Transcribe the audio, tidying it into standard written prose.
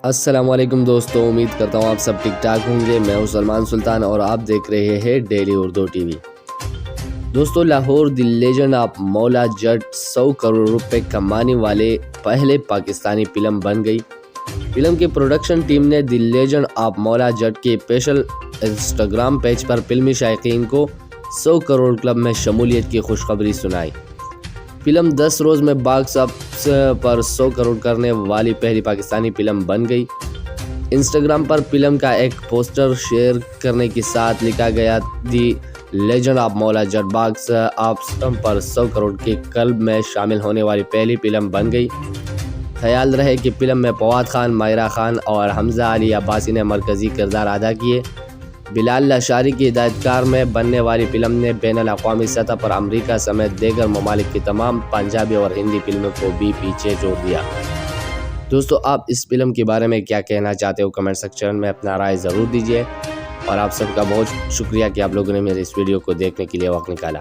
السلام علیکم دوستو، امید کرتا ہوں آپ سب ٹھیک ٹھاک ہوں گے۔ میں ہوں سلمان سلطان اور آپ دیکھ رہے ہیں ڈیلی اردو ٹی وی۔ دوستو، لاہور دی لیجنڈ آف مولا جٹ 100 کروڑ روپے کمانے والے پہلے پاکستانی فلم بن گئی۔ فلم کی پروڈکشن ٹیم نے دی لیجنڈ آف مولا جٹ کے اسپیشل انسٹاگرام پیج پر فلمی شائقین کو 100 کروڑ کلب میں شمولیت کی خوشخبری سنائی۔ فلم 10 روز میں باکس آفس پر 100 کروڑ کرنے والی پہلی پاکستانی فلم بن گئی۔ انسٹاگرام پر فلم کا ایک پوسٹر شیئر کرنے کے ساتھ لکھا گیا، دی لیجنڈ آف مولا جٹ باکس آفس پر 100 کروڑ کے کلب میں شامل ہونے والی پہلی فلم بن گئی۔ خیال رہے کہ فلم میں فواد خان، ماہرہ خان اور حمزہ علی عباسی نے مرکزی کردار ادا کیے۔ بلال لاشاری کی ہدایت کار میں بننے والی فلم نے بین الاقوامی سطح پر امریکہ سمیت دیگر ممالک کی تمام پنجابی اور ہندی فلموں کو بھی پیچھے چھوڑ دیا۔ دوستو، آپ اس فلم کے بارے میں کیا کہنا چاہتے ہو؟ کمنٹ سیکشن میں اپنا رائے ضرور دیجیے، اور آپ سب کا بہت شکریہ کہ آپ لوگوں نے میرے اس ویڈیو کو دیکھنے کے لیے وقت نکالا۔